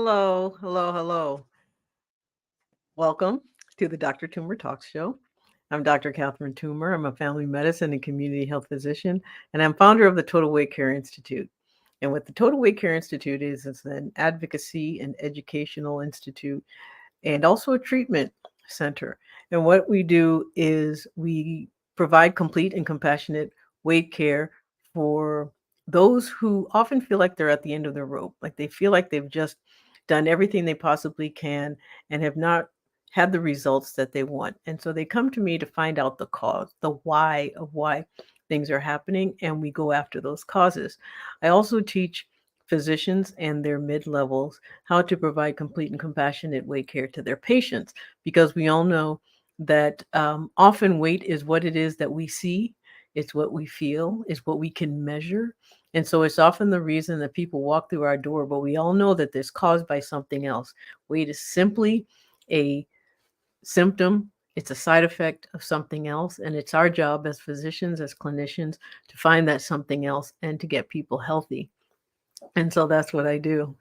Hello, hello, hello. Welcome to the Dr. Toomer Talks Show. I'm Dr. Catherine Toomer. I'm a family medicine and community health physician, and I'm founder of the Total Weight Care Institute. And what the Total Weight Care Institute is, it's an advocacy and educational institute and also a treatment center. And what we do is we provide complete and compassionate weight care for those who often feel like they're at the end of their rope, like they feel like they've just done everything they possibly can and have not had the results that they want. And so they come to me to find out the cause, the why of why things are happening, and we go after those causes. I also teach physicians and their mid levels how to provide complete and compassionate weight care to their patients, because we all know that often weight is what it is that we see, it's what we feel, it's what we can measure. And so it's often the reason that people walk through our door, but we all know that this caused by something else. Weight is simply a symptom, it's a side effect of something else. And it's our job as physicians, as clinicians, to find that something else and to get people healthy. And so that's what I do.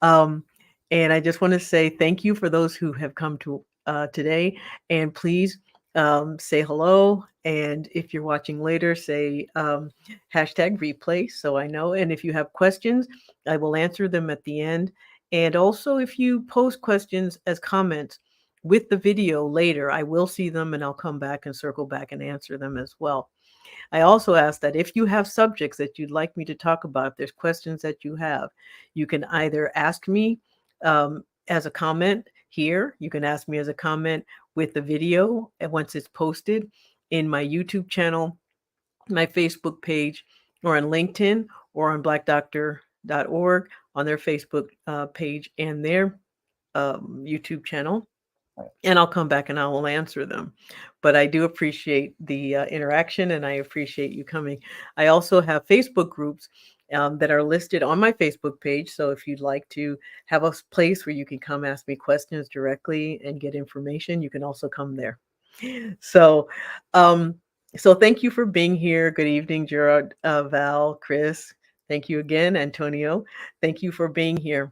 Um, and I just want to say thank you for those who have come to today. And please say hello. And if you're watching later, say hashtag replay so I know. And if you have questions, I will answer them at the end. And also, if you post questions as comments with the video later, I will see them and I'll come back and circle back and answer them as well. I also ask that if you have subjects that you'd like me to talk about, if there's questions that you have, you can either ask me as a comment here, you can ask me as a comment with the video and once it's posted in my YouTube channel, my Facebook page, or on LinkedIn, or on blackdoctor.org on their Facebook page and their YouTube channel, and I'll come back and I will answer them. But I do appreciate the interaction and I appreciate you coming. I also have Facebook groups that are listed on my Facebook page. So if you'd like to have a place where you can come ask me questions directly and get information, you can also come there. So, um, so thank you for being here. Good evening, Gerard, Val, Chris. Thank you again, Antonio. Thank you for being here.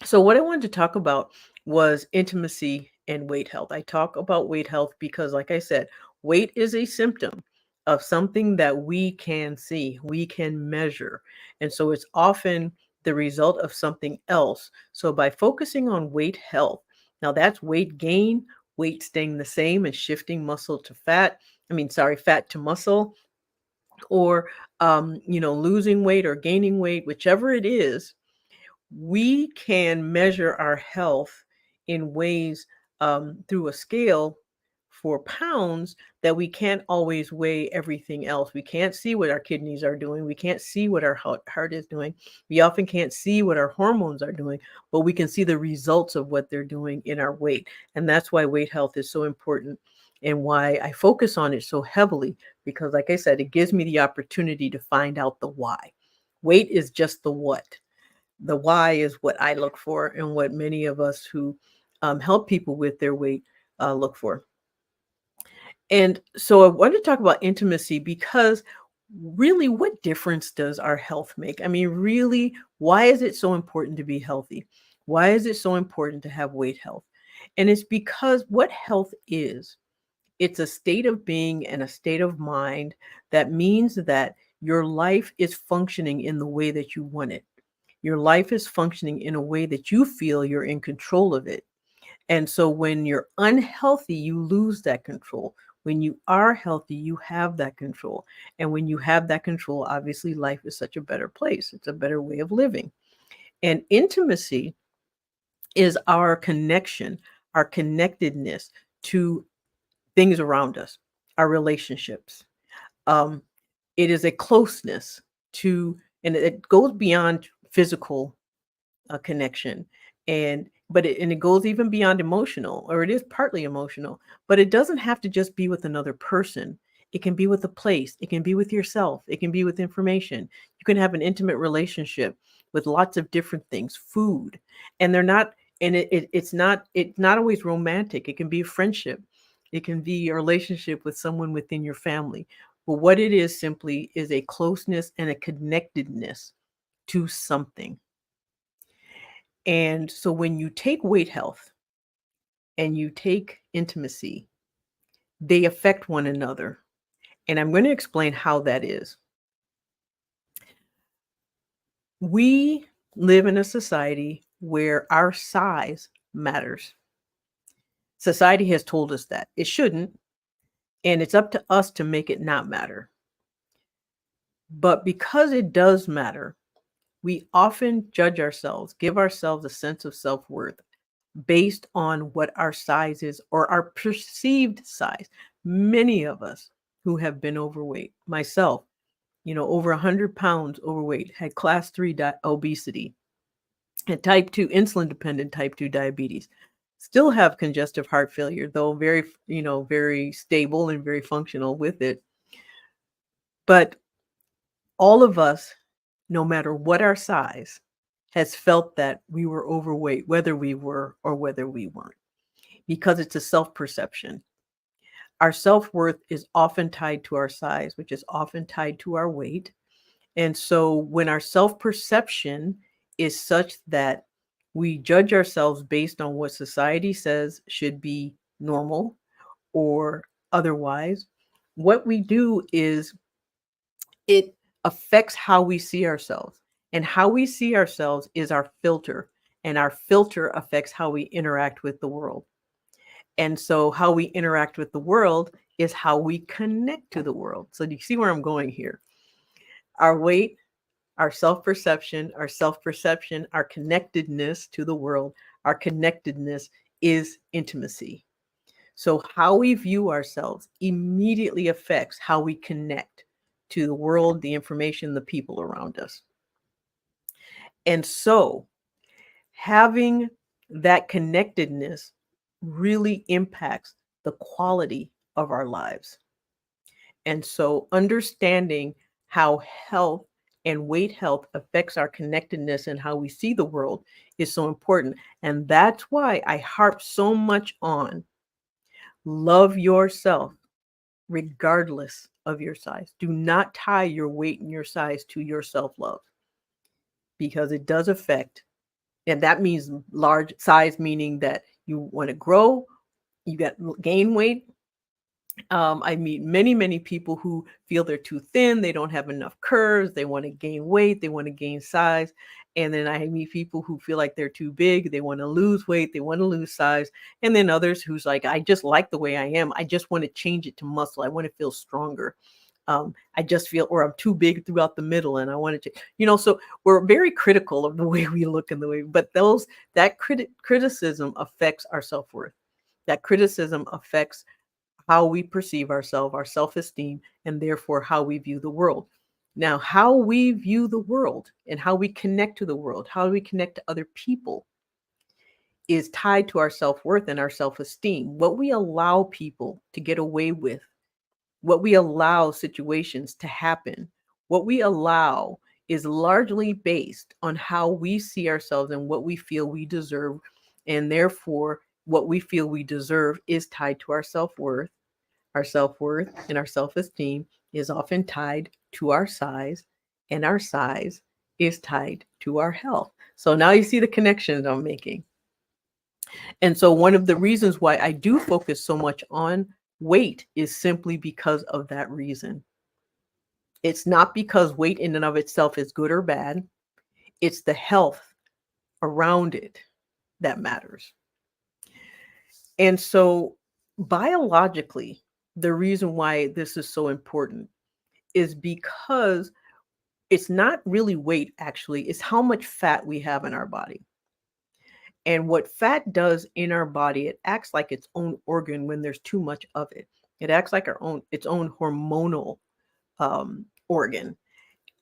So what I wanted to talk about was intimacy and weight health. I talk about weight health because, like I said, weight is a symptom of something that we can see, we can measure. And so it's often the result of something else. So by focusing on weight health, now that's weight gain, weight staying the same and shifting muscle to fat. Fat to muscle, or losing weight or gaining weight, whichever it is, we can measure our health in ways through a scale for pounds that we can't always weigh everything else. We can't see what our kidneys are doing. We can't see what our heart is doing. We often can't see what our hormones are doing, but we can see the results of what they're doing in our weight. And that's why weight health is so important and why I focus on it so heavily, because like I said, it gives me the opportunity to find out the why. Weight is just the what. The why is what I look for and what many of us who help people with their weight look for. And so I want to talk about intimacy because really, what difference does our health make? I mean, really, why is it so important to be healthy? Why is it so important to have weight health? And it's because what health is, it's a state of being and a state of mind that means that your life is functioning in the way that you want it. Your life is functioning in a way that you feel you're in control of it. And so when you're unhealthy, you lose that control. When you are healthy, you have that control. And when you have that control, obviously life is such a better place. It's a better way of living. And intimacy is our connection, our connectedness to things around us, our relationships. Um, it is a closeness to, and it goes beyond physical connection, and it goes even beyond emotional, or it is partly emotional, but it doesn't have to just be with another person. It can be with a place, it can be with yourself, it can be with information. You can have an intimate relationship with lots of different things, food, and they're not, and it's not always romantic. It can be a friendship, it can be a relationship with someone within your family. But what it is simply is a closeness and a connectedness to something. And so when you take weight health and you take intimacy, they affect one another. And I'm going to explain how that is. We live in a society where our size matters. Society has told us that it shouldn't, and it's up to us to make it not matter. But because it does matter, we often judge ourselves, give ourselves a sense of self-worth based on what our size is or our perceived size. Many of us who have been overweight, myself, over 100 pounds overweight, had class 3 obesity, had type 2 insulin dependent type 2 diabetes, still have congestive heart failure, though very stable and very functional with it. But all of us, no matter what our size, has felt that we were overweight, whether we were or whether we weren't, because it's a self-perception. Our self-worth is often tied to our size, which is often tied to our weight. And so when our self-perception is such that we judge ourselves based on what society says should be normal or otherwise, what we do is it affects how we see ourselves. And how we see ourselves is our filter. And our filter affects how we interact with the world. And so how we interact with the world is how we connect to the world. So do you see where I'm going here? Our weight, our self-perception, our connectedness to the world, our connectedness is intimacy. So how we view ourselves immediately affects how we connect to the world, the information, the people around us. And so having that connectedness really impacts the quality of our lives. And so understanding how health and weight health affects our connectedness and how we see the world is so important. And that's why I harp so much on love yourself regardless of your size. Do not tie your weight and your size to your self-love, because it does affect, and that means large size, meaning that you want to grow, you gain weight. I meet many, many people who feel they're too thin, they don't have enough curves, they want to gain weight, they want to gain size. And then I meet people who feel like they're too big, they want to lose weight, they want to lose size. And then others who's like, I just like the way I am, I just want to change it to muscle, I want to feel stronger. I just feel, or I'm too big throughout the middle and I want to, so we're very critical of the way we look and the way, but that criticism affects our self-worth. That criticism affects how we perceive ourselves, our self-esteem, and therefore how we view the world. Now, how we view the world and how we connect to the world, how we connect to other people is tied to our self-worth and our self-esteem. What we allow people to get away with, what we allow situations to happen, what we allow is largely based on how we see ourselves and what we feel we deserve. And therefore, what we feel we deserve is tied to our self-worth. Our self-worth and our self-esteem is often tied to our size, and our size is tied to our health. So now you see the connections I'm making. And so one of the reasons why I do focus so much on weight is simply because of that reason. It's not because weight in and of itself is good or bad. It's the health around it that matters. And so biologically, the reason why this is so important is because it's not really weight, actually, it's how much fat we have in our body. And what fat does in our body, it acts like its own organ when there's too much of it. It acts like its own hormonal organ.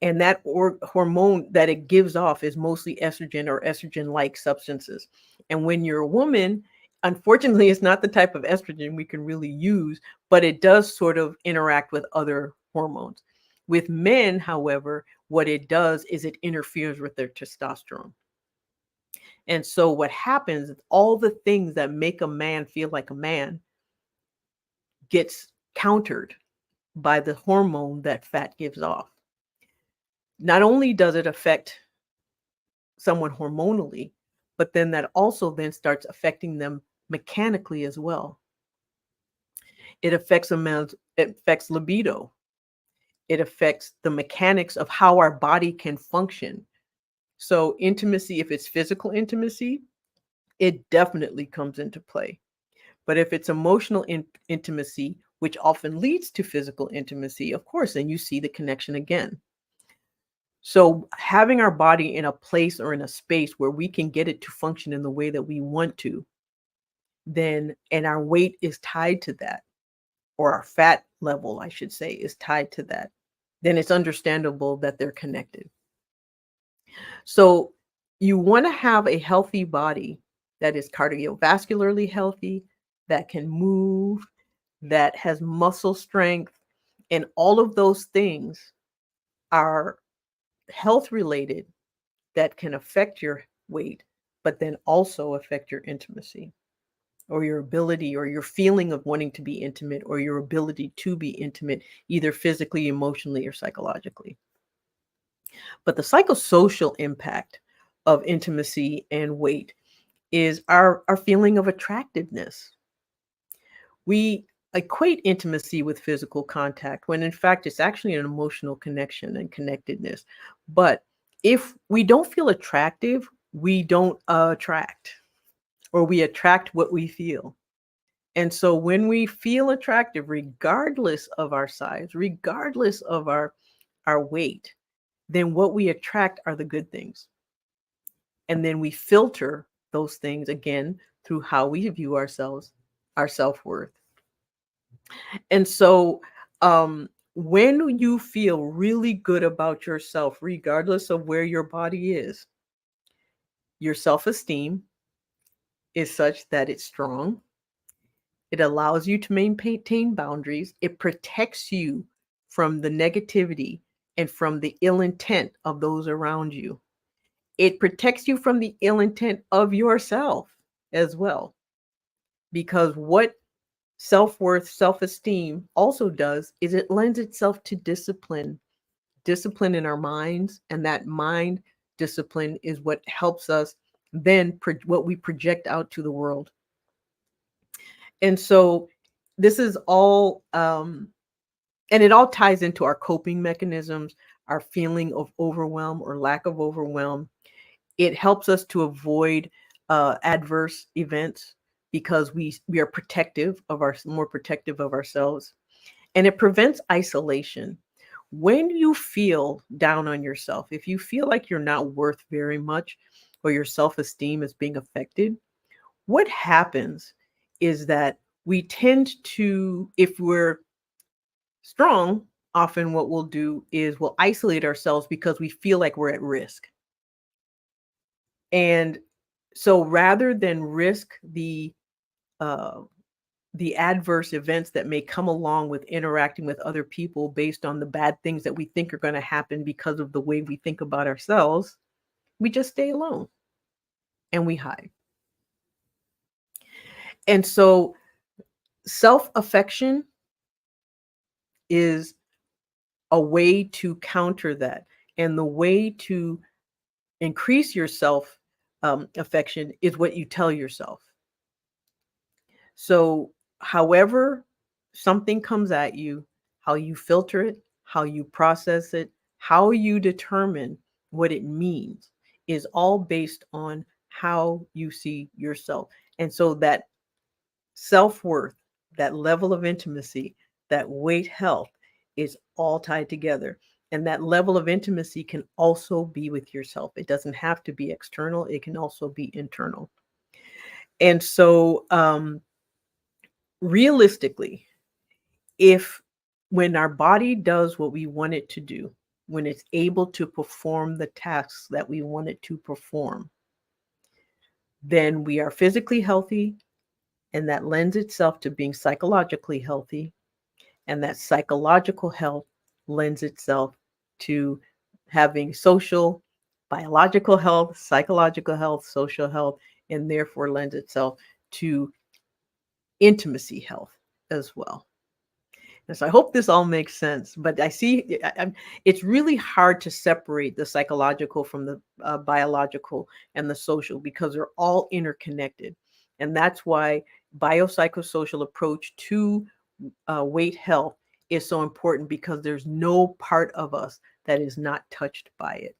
And that hormone that it gives off is mostly estrogen or estrogen-like substances. And when you're a woman, unfortunately, it's not the type of estrogen we can really use, but it does sort of interact with other hormones. With men, however, what it does is it interferes with their testosterone. And so what happens is all the things that make a man feel like a man gets countered by the hormone that fat gives off. Not only does it affect someone hormonally, but then that also then starts affecting them mechanically as well. It affects libido. It affects the mechanics of how our body can function. So intimacy, if it's physical intimacy, it definitely comes into play. But if it's emotional intimacy, which often leads to physical intimacy, of course, then you see the connection again. So having our body in a place or in a space where we can get it to function in the way that we want to, then, and our weight is tied to that, or our fat level, I should say, is tied to that, then it's understandable that they're connected. So you want to have a healthy body that is cardiovascularly healthy, that can move, that has muscle strength, and all of those things are health related that can affect your weight, but then also affect your intimacy or your ability or your feeling of wanting to be intimate or your ability to be intimate, either physically, emotionally, or psychologically. But the psychosocial impact of intimacy and weight is our feeling of attractiveness. We equate intimacy with physical contact when in fact it's actually an emotional connection and connectedness. But if we don't feel attractive, we don't attract, or we attract what we feel. And so when we feel attractive, regardless of our size, regardless of our weight, then what we attract are the good things. And then we filter those things again through how we view ourselves, our self-worth. And so when you feel really good about yourself, regardless of where your body is, your self-esteem is such that it's strong. It allows you to maintain boundaries. It protects you from the negativity and from the ill intent of those around you. It protects you from the ill intent of yourself as well. Because what self-worth, self-esteem also does is it lends itself to discipline in our minds. And that mind discipline is what helps us then what we project out to the world. And so this is all, and it all ties into our coping mechanisms, our feeling of overwhelm or lack of overwhelm. It helps us to avoid adverse events because we are more protective of ourselves. And it prevents isolation. When you feel down on yourself, if you feel like you're not worth very much or your self-esteem is being affected, what happens is that we tend to, if we're strong, often what we'll do is we'll isolate ourselves because we feel like we're at risk. And so rather than risk the adverse events that may come along with interacting with other people based on the bad things that we think are going to happen because of the way we think about ourselves, we just stay alone and we hide. And so self-affection is a way to counter that. And the way to increase your self affection is what you tell yourself. So however something comes at you, how you filter it, how you process it, how you determine what it means is all based on how you see yourself. And so that self-worth, that level of intimacy, that weight health is all tied together. And that level of intimacy can also be with yourself. It doesn't have to be external. It can also be internal. And so realistically, when our body does what we want it to do, when it's able to perform the tasks that we want it to perform, then we are physically healthy, and that lends itself to being psychologically healthy. And that psychological health lends itself to having social, biological health, psychological health, social health, and therefore lends itself to intimacy health as well. And so I hope this all makes sense, but I see it's really hard to separate the psychological from the biological and the social because they're all interconnected. And that's why biopsychosocial approach to weight health is so important, because there's no part of us that is not touched by it.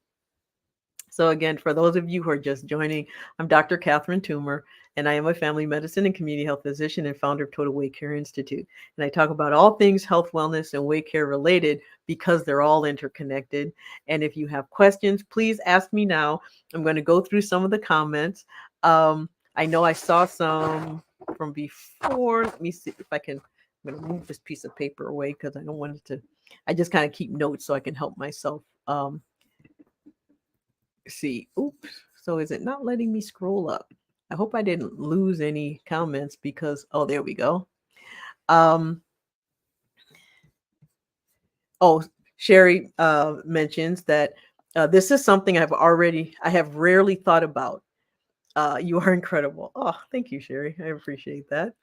So again, for those of you who are just joining, I'm Dr. Catherine Toomer, and I am a family medicine and community health physician and founder of Total Weight Care Institute. And I talk about all things health, wellness, and weight care related because they're all interconnected. And if you have questions, please ask me now. I'm going to go through some of the comments. I know I saw some from before. Let me see if I can. I'm going to move this piece of paper away because I don't want it to. I just kind of keep notes so I can help myself. See, oops. So is it not letting me scroll up? I hope I didn't lose any comments because, oh, there we go. Oh, Sherry mentions that this is something I have rarely thought about. You are incredible. Oh, thank you, Sherry. I appreciate that.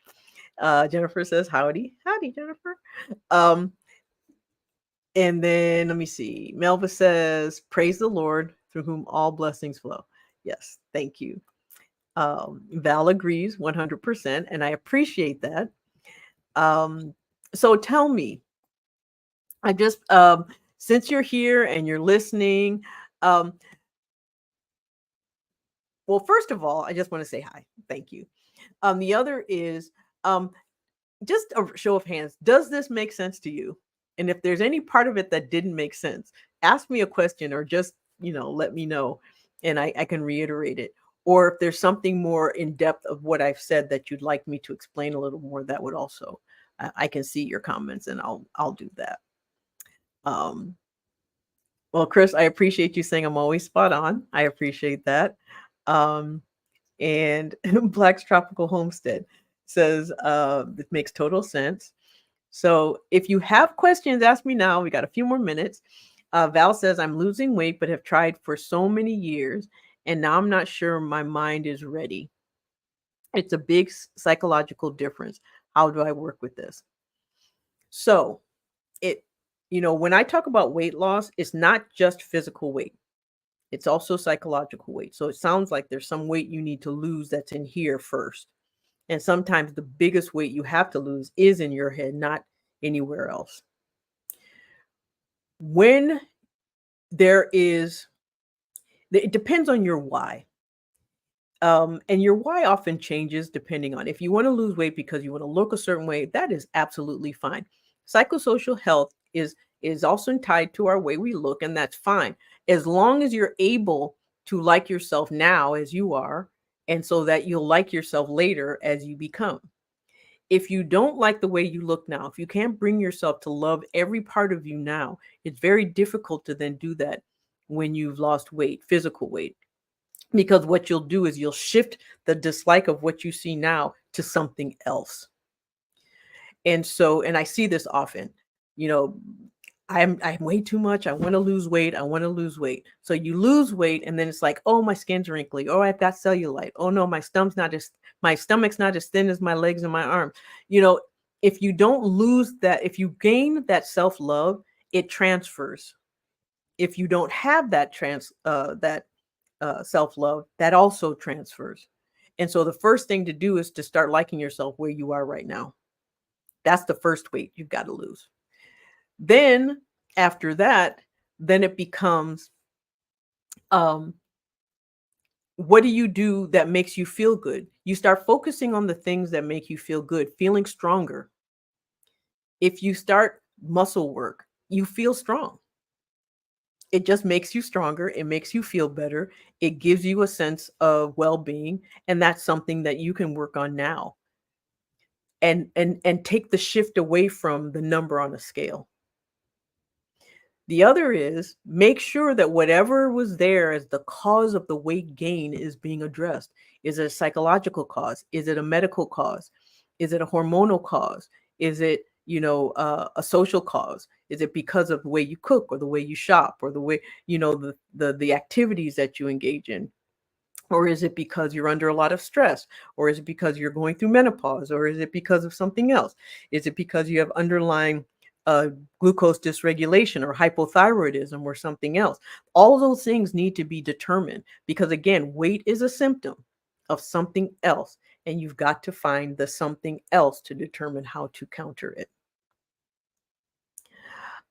Jennifer says, howdy. Howdy, Jennifer. And then let me see. Melva says, praise the Lord through whom all blessings flow. Yes, thank you. Val agrees 100%, and I appreciate that. So tell me, I just, since you're here and you're listening, well, first of all, I just want to say hi. Thank you. The other is just a show of hands. Does this make sense to you? And if there's any part of it that didn't make sense, ask me a question or just, let me know and I can reiterate it. Or if there's something more in depth of what I've said that you'd like me to explain a little more, that would also, I can see your comments and I'll do that. Well, Chris, I appreciate you saying I'm always spot on. I appreciate that. And Black's Tropical Homestead says, it makes total sense. So if you have questions, ask me now. We got a few more minutes. Val says, I'm losing weight, but have tried for so many years, and now I'm not sure my mind is ready. It's a big psychological difference. How do I work with this? So when I talk about weight loss, it's not just physical weight. It's also psychological weight. So it sounds like there's some weight you need to lose that's in here first. And sometimes the biggest weight you have to lose is in your head, not anywhere else. When it depends on your why. And your why often changes depending on if you want to lose weight because you want to look a certain way, that is absolutely fine. Psychosocial health is also tied to our way we look, and that's fine. As long as you're able to like yourself now as you are, and so that you'll like yourself later as you become. If you don't like the way you look now, if you can't bring yourself to love every part of you now, it's very difficult to then do that when you've lost weight, physical weight. Because what you'll do is you'll shift the dislike of what you see now to something else. And I see this often, I'm way too much. I want to lose weight. I want to lose weight. So you lose weight and then it's like, oh, my skin's wrinkly. Oh, I've got cellulite. Oh no, my stomach's not as thin as my legs and my arms. If you don't lose that, if you gain that self-love, it transfers. If you don't have that self-love, that also transfers. And so the first thing to do is to start liking yourself where you are right now. That's the first weight you've got to lose. Then after that, then it becomes, what do you do that makes you feel good? You start focusing on the things that make you feel good, feeling stronger. If you start muscle work, you feel strong. It just makes you stronger. It makes you feel better. It gives you a sense of well-being. And that's something that you can work on now. And take the shift away from the number on a scale. The other is make sure that whatever was there as the cause of the weight gain is being addressed. Is it a psychological cause? Is it a medical cause? Is it a hormonal cause? Is it, a social cause? Is it because of the way you cook or the way you shop or the way, the activities that you engage in? Or is it because you're under a lot of stress? Or is it because you're going through menopause? Or is it because of something else? Is it because you have underlying uh, glucose dysregulation or hypothyroidism or something else. All those things need to be determined because, again, weight is a symptom of something else, and you've got to find the something else to determine how to counter it.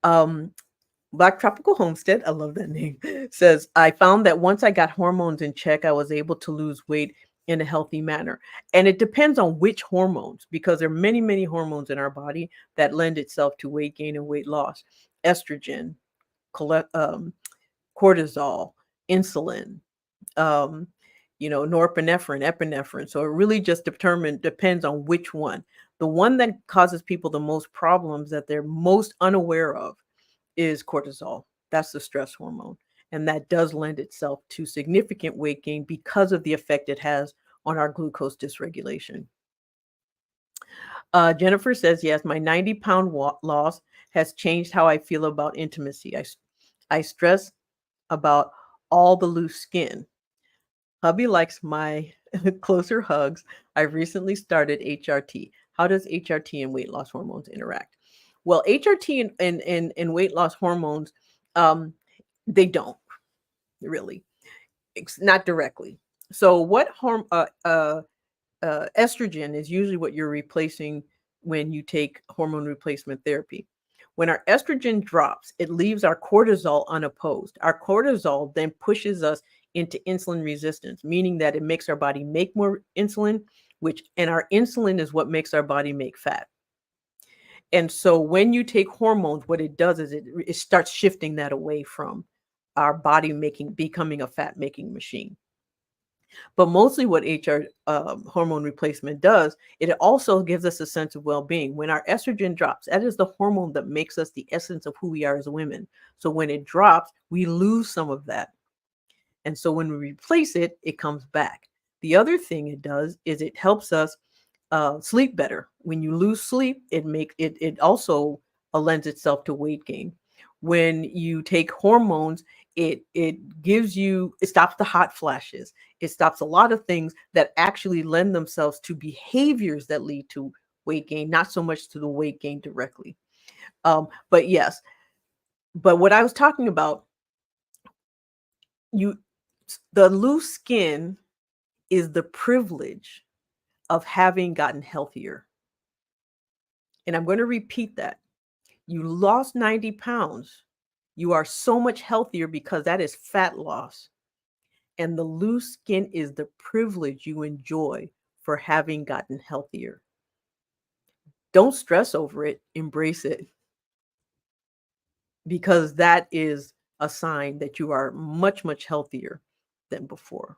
Um, Black Tropical Homestead, I love that name, says, I found that once I got hormones in check, I was able to lose weight in a healthy manner. And it depends on which hormones, because there are many, many hormones in our body that lend itself to weight gain and weight loss. Estrogen, cortisol, insulin, um, norepinephrine, epinephrine. So it really just depends on which one. The one that causes people the most problems that they're most unaware of is cortisol. That's the stress hormone. And that does lend itself to significant weight gain because of the effect it has on our glucose dysregulation. Jennifer says, yes, my 90-pound loss has changed how I feel about intimacy. I stress about all the loose skin. Hubby likes my closer hugs. I've recently started HRT. How does HRT and weight loss hormones interact? Well, HRT and weight loss hormones, um, they don't really, not directly. So what estrogen is usually what you're replacing when you take hormone replacement therapy. When our estrogen drops, it leaves our cortisol unopposed. Our cortisol then pushes us into insulin resistance, meaning that it makes our body make more insulin, and our insulin is what makes our body make fat. And so when you take hormones, what it does is it starts shifting that away from our body becoming a fat making machine. But mostly what hormone replacement does, it also gives us a sense of well-being. When our estrogen drops, that is the hormone that makes us the essence of who we are as women. So when it drops, we lose some of that. And so when we replace it, it comes back. The other thing it does is it helps us sleep better. When you lose sleep, it also lends itself to weight gain. When you take hormones, it stops the hot flashes. It stops a lot of things that actually lend themselves to behaviors that lead to weight gain, not so much to the weight gain directly. But yes, but what I was talking about, the loose skin is the privilege of having gotten healthier. And I'm going to repeat that. You lost 90 pounds. You are so much healthier because that is fat loss. And the loose skin is the privilege you enjoy for having gotten healthier. Don't stress over it, embrace it. Because that is a sign that you are much, much healthier than before.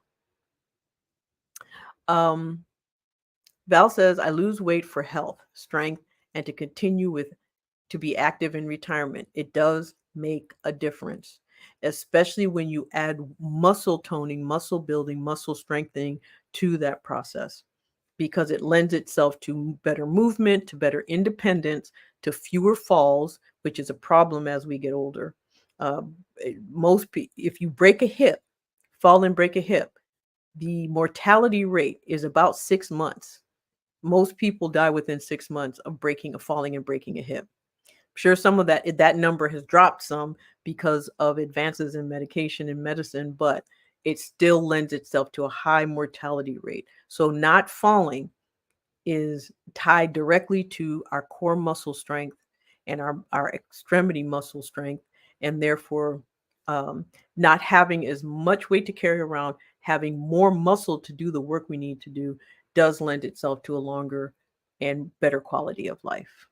Val says, I lose weight for health, strength, and to be active in retirement. It does make a difference, especially when you add muscle toning, muscle building, muscle strengthening to that process, because it lends itself to better movement, to better independence, to fewer falls, which is a problem as we get older. If you fall and break a hip, the mortality rate is about 6 months. Most people die within 6 months of falling and breaking a hip. I'm sure some of that number has dropped some because of advances in medication and medicine, but it still lends itself to a high mortality rate. So not falling is tied directly to our core muscle strength and our extremity muscle strength, and therefore not having as much weight to carry around, having more muscle to do the work we need to do, does lend itself to a longer and better quality of life.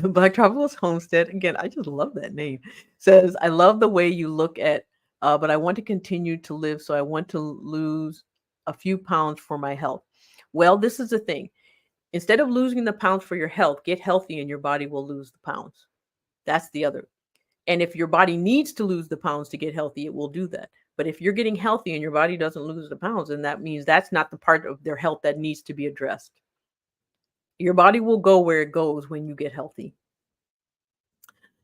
Black Tropical Homestead, again, I just love that name, says, I love the way you look at, but I want to continue to live, so I want to lose a few pounds for my health. Well, this is the thing. Instead of losing the pounds for your health, get healthy and your body will lose the pounds. That's the other. And if your body needs to lose the pounds to get healthy, it will do that. But if you're getting healthy and your body doesn't lose the pounds, then that means that's not the part of their health that needs to be addressed. Your body will go where it goes when you get healthy.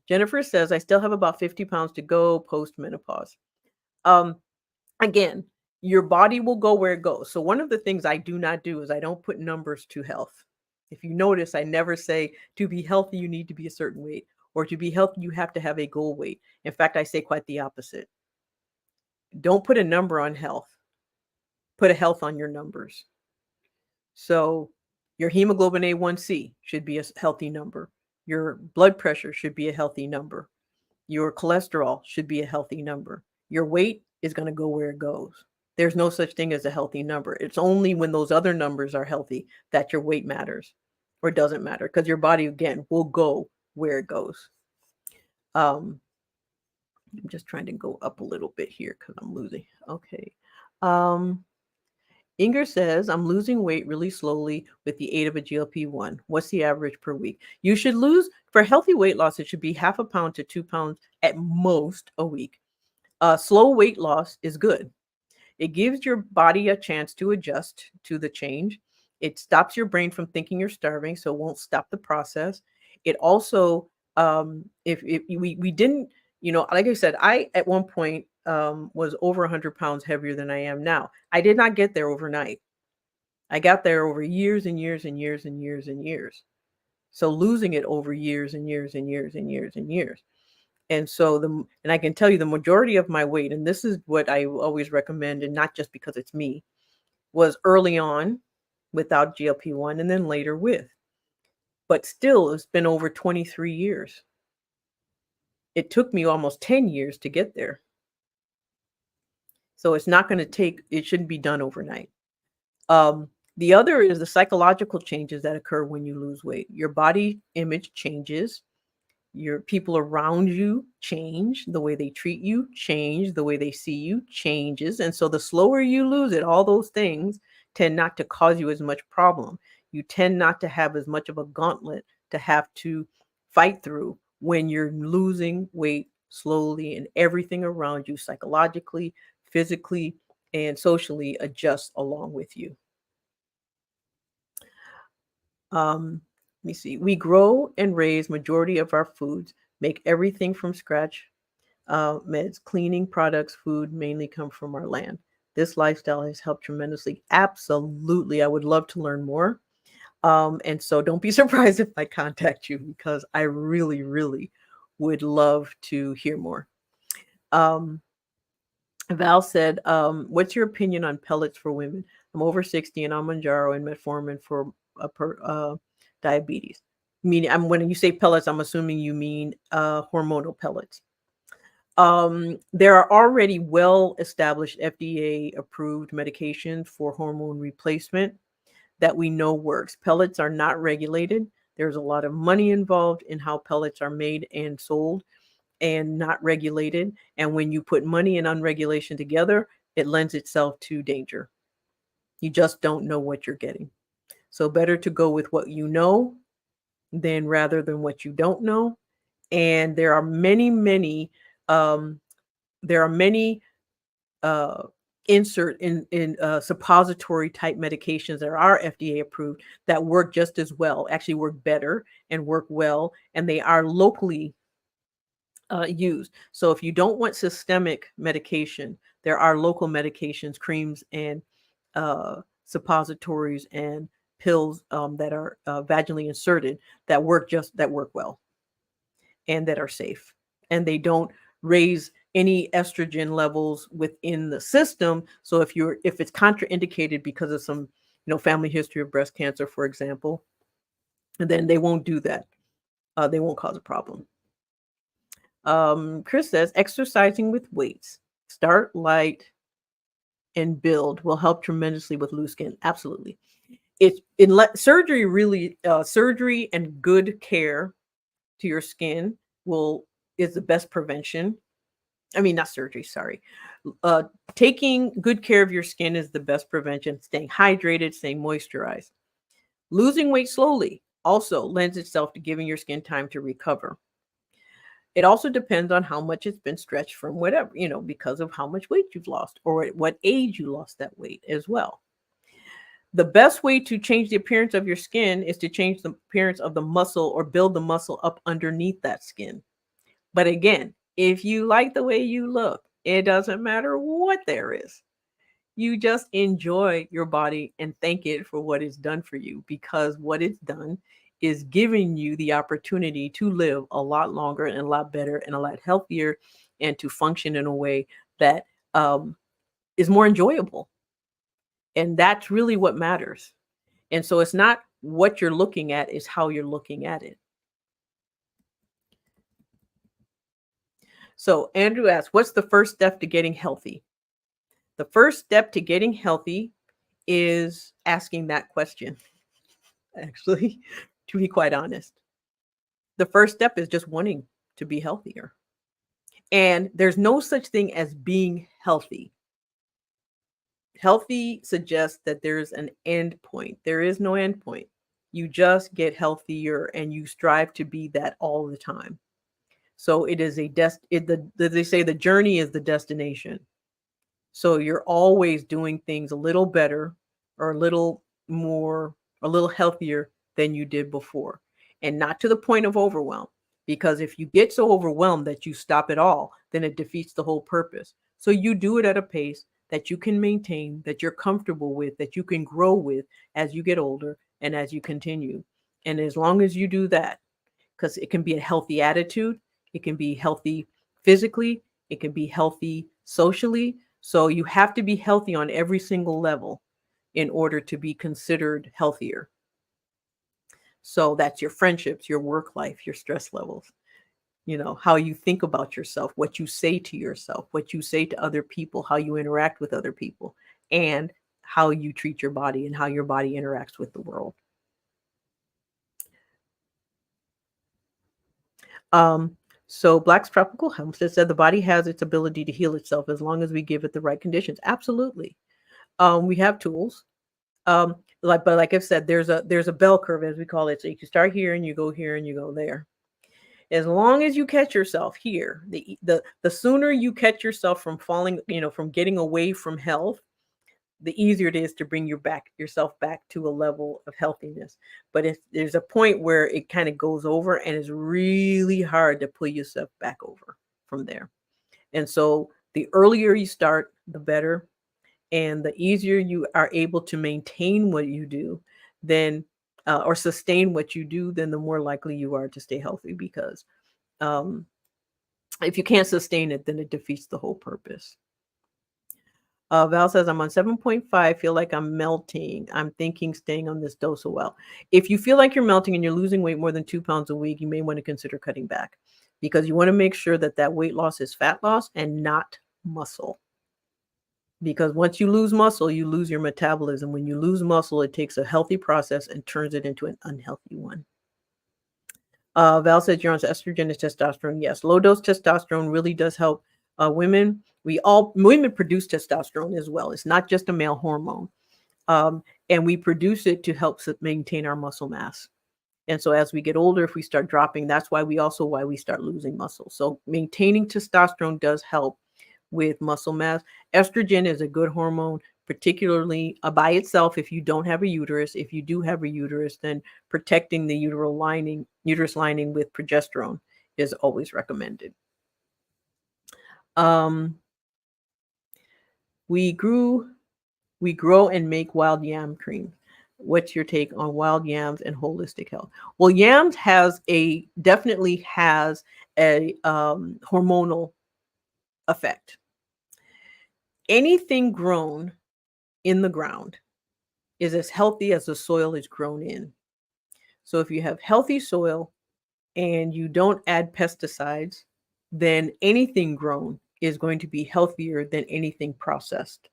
Jennifer says, I still have about 50 pounds to go post-menopause. Again, your body will go where it goes. So one of the things I do not do is I don't put numbers to health. If you notice, I never say to be healthy, you need to be a certain weight, or to be healthy, you have to have a goal weight. In fact, I say quite the opposite. Don't put a number on health, put a health on your numbers. So your hemoglobin A1C should be a healthy number. Your blood pressure should be a healthy number. Your cholesterol should be a healthy number. Your weight is going to go where it goes. There's no such thing as a healthy number. It's only when those other numbers are healthy that your weight matters or doesn't matter, because your body, again, will go where it goes. I'm just trying to go up a little bit here because I'm losing. Okay. Inger says, I'm losing weight really slowly with the aid of a GLP-1. What's the average per week? You should lose, for healthy weight loss, it should be 0.5 pound to 2 pounds at most a week. Slow weight loss is good. It gives your body a chance to adjust to the change. It stops your brain from thinking you're starving, so it won't stop the process. It also, if we didn't, like I said, I at one point was over 100 pounds heavier than I am now. I did not get there overnight. I got there over years and years and years and years and years. So losing it over years and years and years and years and years. And so and I can tell you the majority of my weight, and this is what I always recommend, and not just because it's me, was early on without GLP-1 and then later with. But still, it's been over 23 years. It took me almost 10 years to get there. So it's not going to take, it shouldn't be done overnight. The other is the psychological changes that occur when you lose weight. Your body image changes. Your people around you change, the way they treat you change, the way they see you changes. And so the slower you lose it, all those things tend not to cause you as much problem. You tend not to have as much of a gauntlet to have to fight through when you're losing weight slowly, and everything around you psychologically, physically, and socially adjusts along with you. Let me see. We grow and raise majority of our foods, make everything from scratch. Meds, cleaning products, food mainly come from our land. This lifestyle has helped tremendously. Absolutely. I would love to learn more. And so don't be surprised if I contact you, because I really, really would love to hear more. Val said, what's your opinion on pellets for women? I'm over 60 and on Manjaro and metformin for diabetes. Meaning, when you say pellets, I'm assuming you mean hormonal pellets. There are already well-established FDA-approved medications for hormone replacement that we know works. Pellets are not regulated. There's a lot of money involved in how pellets are made and sold, and not regulated. And when you put money and unregulation together, it lends itself to danger. You just don't know what you're getting. So better to go with what you know than rather than what you don't know. And there are many insert in suppository type medications that are FDA approved that work just as well, actually work better and work well, and they are locally used. So if you don't want systemic medication, there are local medications, creams, and suppositories and pills that are vaginally inserted that work well and that are safe, and they don't raise any estrogen levels within the system. So if it's contraindicated because of some family history of breast cancer, for example, then they won't do that. They won't cause a problem. Chris says, exercising with weights, start light and build will help tremendously with loose skin. Absolutely. Surgery and good care to your skin is the best prevention. I mean, not surgery, sorry. Taking good care of your skin is the best prevention. Staying hydrated, staying moisturized. Losing weight slowly also lends itself to giving your skin time to recover. It also depends on how much it's been stretched from whatever, because of how much weight you've lost or at what age you lost that weight as well. The best way to change the appearance of your skin is to change the appearance of the muscle or build the muscle up underneath that skin. But again, if you like the way you look, it doesn't matter what there is. You just enjoy your body and thank it for what it's done for you, because what it's done is giving you the opportunity to live a lot longer and a lot better and a lot healthier, and to function in a way that um, is more enjoyable. And that's really what matters. And so it's not what you're looking at, it's how you're looking at it. So Andrew asks, what's the first step to getting healthy? The first step to getting healthy is asking that question, actually, to be quite honest. The first step is just wanting to be healthier. And there's no such thing as being healthy. Healthy suggests that there's an end point. There is no end point. You just get healthier and you strive to be that all the time. So it is they say the journey is the destination. So you're always doing things a little better or a little more, a little healthier than you did before. And not to the point of overwhelm, because if you get so overwhelmed that you stop it all, then it defeats the whole purpose. So you do it at a pace that you can maintain, that you're comfortable with, that you can grow with as you get older and as you continue. And as long as you do that, because it can be a healthy attitude, it can be healthy physically, it can be healthy socially. So you have to be healthy on every single level in order to be considered healthier. So that's your friendships, your work life, your stress levels, how you think about yourself, what you say to yourself, what you say to other people, how you interact with other people, and how you treat your body and how your body interacts with the world. So Black's Tropical Homestead said the body has its ability to heal itself as long as we give it the right conditions. Absolutely. We have tools. Like I've said, there's a bell curve, as we call it. So you can start here and you go here and you go there. As long as you catch yourself here, the sooner you catch yourself from falling, from getting away from health, the easier it is to bring yourself back to a level of healthiness. But if there's a point where it kind of goes over, and it's really hard to pull yourself back over from there. And so the earlier you start, the better. And the easier you are able to maintain what you do, then or sustain what you do, then the more likely you are to stay healthy. Because if you can't sustain it, then it defeats the whole purpose. Val says, I'm on 7.5, feel like I'm melting. I'm thinking staying on this dose a while. If you feel like you're melting and you're losing weight more than 2 pounds a week, you may want to consider cutting back, because you want to make sure that that weight loss is fat loss and not muscle. Because once you lose muscle, you lose your metabolism. When you lose muscle, it takes a healthy process and turns it into an unhealthy one. Val says you're on estrogen and testosterone. Yes, low dose testosterone really does help women. Women produce testosterone as well. It's not just a male hormone. And we produce it to help maintain our muscle mass. And so as we get older, if we start dropping, that's why we start losing muscle. So maintaining testosterone does help with muscle mass. Estrogen is a good hormone, particularly by itself. If you don't have a uterus, if you do have a uterus, then protecting the uterus lining with progesterone is always recommended. We grow and make wild yam cream. What's your take on wild yams and holistic health? Well, yams definitely has a hormonal effect. Anything grown in the ground is as healthy as the soil is grown in. So if you have healthy soil and you don't add pesticides, then anything grown is going to be healthier than anything processed.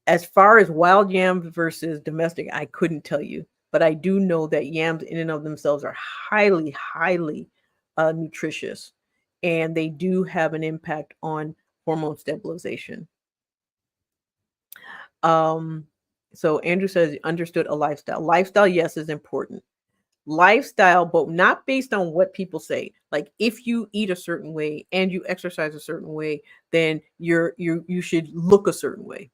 As far as wild yams versus domestic, I couldn't tell you, but I do know that yams in and of themselves are highly, highly nutritious, and they do have an impact on hormone stabilization. So Andrew says, understood a lifestyle. Lifestyle, yes, is important. Lifestyle, but not based on what people say. Like if you eat a certain way and you exercise a certain way, then you should look a certain way.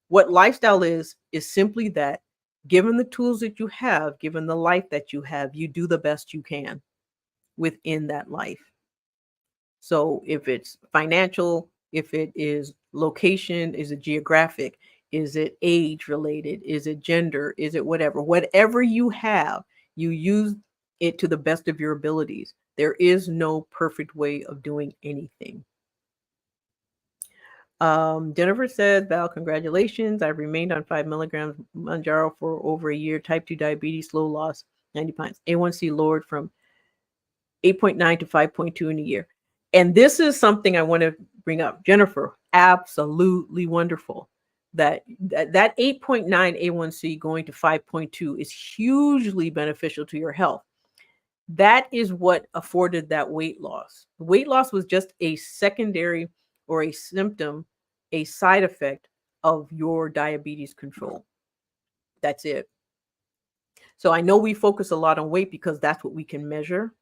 What lifestyle is simply that, given the tools that you have, given the life that you have, you do the best you can within that life. So if it's financial, if it is location? Is it geographic? Is it age related? Is it gender? Is it whatever? Whatever you have, you use it to the best of your abilities. There is no perfect way of doing anything. Jennifer says, Val, congratulations. I've remained on 5 milligrams Manjaro for over a year. Type 2 diabetes, slow loss, 90 pounds. A1C lowered from 8.9 to 5.2 in a year. And this is something I want to bring up. Jennifer, absolutely wonderful. That 8.9 A1C going to 5.2 is hugely beneficial to your health. That is what afforded that weight loss. Weight loss was just a secondary or a symptom, a side effect of your diabetes control. That's it. So I know we focus a lot on weight because that's what we can measure.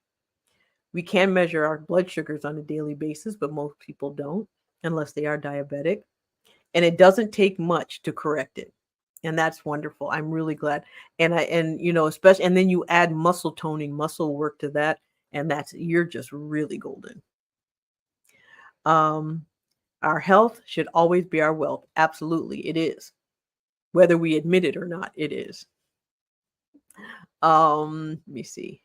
We can measure our blood sugars on a daily basis, but most people don't unless they are diabetic. And it doesn't take much to correct it. And that's wonderful. I'm really glad. And especially, and then you add muscle toning, muscle work to that, and you're just really golden. Our health should always be our wealth. Absolutely, it is. Whether we admit it or not, it is. Let me see.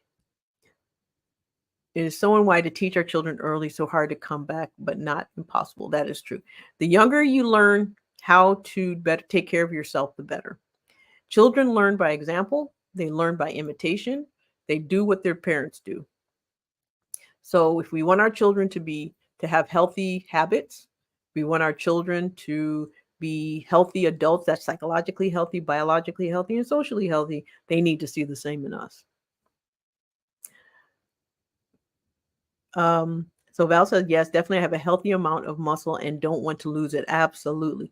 It is so unwise to teach our children early, so hard to come back, but not impossible. That is true. The younger you learn how to better take care of yourself, the better. Children learn by example. They learn by imitation. They do what their parents do. So if we want our children to have healthy habits, we want our children to be healthy adults that's psychologically healthy, biologically healthy, and socially healthy, they need to see the same in us. So Val says, yes, definitely have a healthy amount of muscle and don't want to lose it. Absolutely.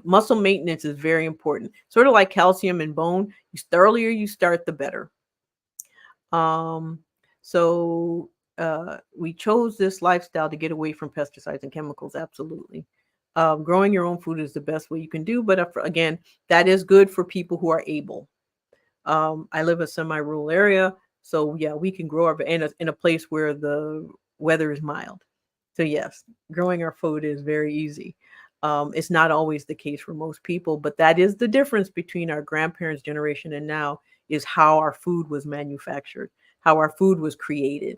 Muscle maintenance is very important. Sort of like calcium and bone. The earlier you start, the better. So we chose this lifestyle to get away from pesticides and chemicals. Absolutely. Growing your own food is the best way you can do. But again, that is good for people who are able. I live in a semi-rural area. So yeah, we can grow our in a place where the weather is mild. So yes, growing our food is very easy. It's not always the case for most people, but that is the difference between our grandparents' generation and now is how our food was manufactured, how our food was created.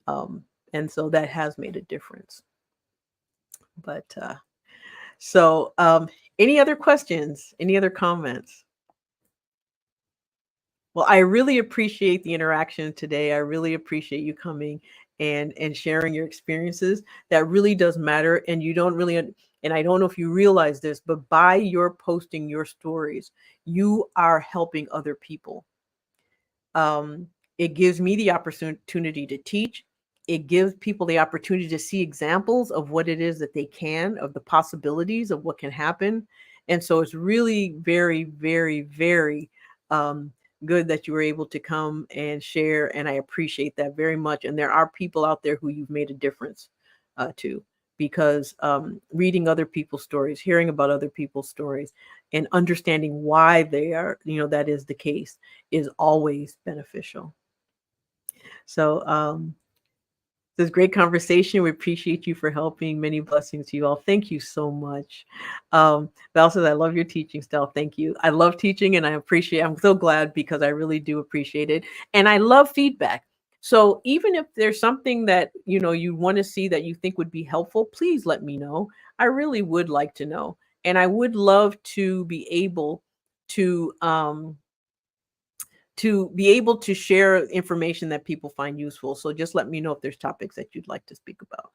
And so that has made a difference. But any other questions? Any other comments? Well, I really appreciate the interaction today. I really appreciate you coming and sharing your experiences. That really does matter. And you don't really, and I don't know if you realize this, but by your posting your stories, you are helping other people. It gives me the opportunity to teach. It gives people the opportunity to see examples of what it is that they can, of the possibilities of what can happen. And so it's really very, very, very good that you were able to come and share. And I appreciate that very much. And there are people out there who you've made a difference to, because reading other people's stories, hearing about other people's stories, and understanding why they are, that is the case, is always beneficial. So this is great conversation. We appreciate you for helping. Many blessings to you all. Thank you so much. Val says, I love your teaching style. Thank you. I love teaching and I'm so glad because I really do appreciate it. And I love feedback. So even if there's something that, you want to see that you think would be helpful, please let me know. I really would like to know. And I would love to be able to share information that people find useful. So just let me know if there's topics that you'd like to speak about.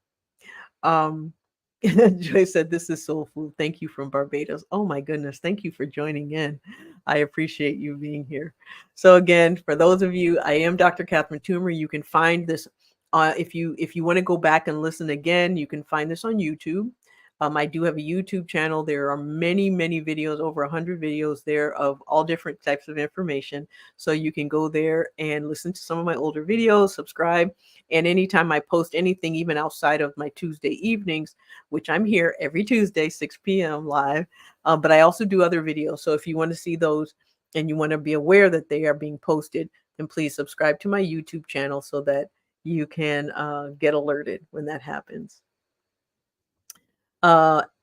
Joy said, this is soul food. Thank you from Barbados. Oh my goodness. Thank you for joining in. I appreciate you being here. So again, for those of you, I am Dr. Catherine Toomer. You can find this if you want to go back and listen again, you can find this on YouTube. I do have a YouTube channel. There are many, many videos, over 100 videos there of all different types of information. So you can go there and listen to some of my older videos, subscribe. And anytime I post anything, even outside of my Tuesday evenings, which I'm here every Tuesday, 6 p.m. live, but I also do other videos. So if you want to see those and you want to be aware that they are being posted, then please subscribe to my YouTube channel so that you can get alerted when that happens.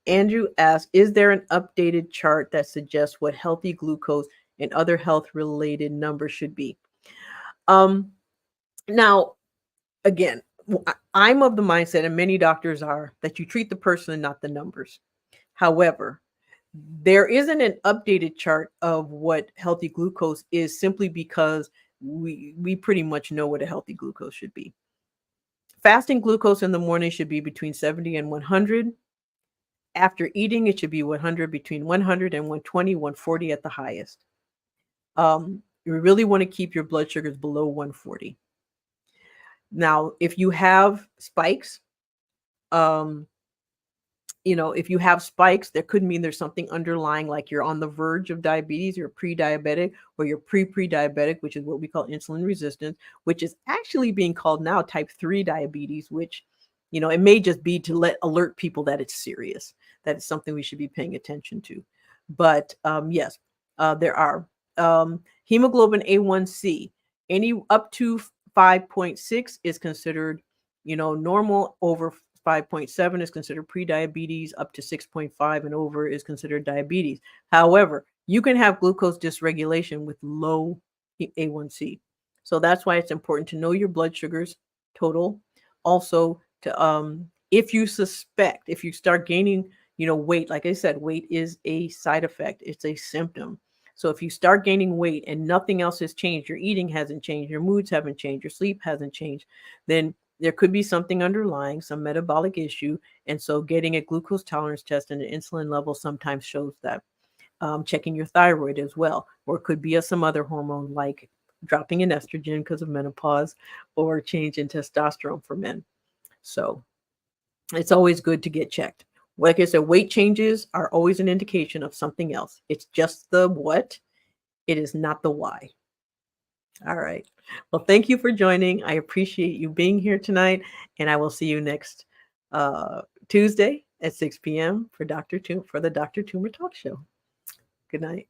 Andrew asks, is there an updated chart that suggests what healthy glucose and other health-related numbers should be? Now, again, I'm of the mindset, and many doctors are, that you treat the person and not the numbers. However, there isn't an updated chart of what healthy glucose is simply because we pretty much know what a healthy glucose should be. Fasting glucose in the morning should be between 70 and 100. After eating, it should be 100, between 100 and 120, 140 at the highest. You really want to keep your blood sugars below 140. Now, if you have spikes, if you have spikes, that could mean there's something underlying, like you're on the verge of diabetes, you're pre-diabetic, or you're pre-diabetic, which is what we call insulin resistance, which is actually being called now type 3 diabetes, which, it may just be to alert people that it's serious, that it's something we should be paying attention to. But yes, there are. Hemoglobin A1C, any up to 5.6 is considered, normal. Over 5.7 is considered pre-diabetes. Up to 6.5 and over is considered diabetes. However, you can have glucose dysregulation with low A1C. So that's why it's important to know your blood sugars total. Also, to if you start gaining, weight, like I said, weight is a side effect. It's a symptom. So if you start gaining weight and nothing else has changed, your eating hasn't changed, your moods haven't changed, your sleep hasn't changed, then there could be something underlying, some metabolic issue. And so getting a glucose tolerance test and an insulin level sometimes shows that. Checking your thyroid as well, or it could be some other hormone, like dropping in estrogen because of menopause, or change in testosterone for men. So it's always good to get checked. Like I said, weight changes are always an indication of something else. It's just the what, it is not the why. All right. Well, thank you for joining. I appreciate you being here tonight, and I will see you next Tuesday at 6 p.m. for the Dr. Toomer Talk Show. Good night.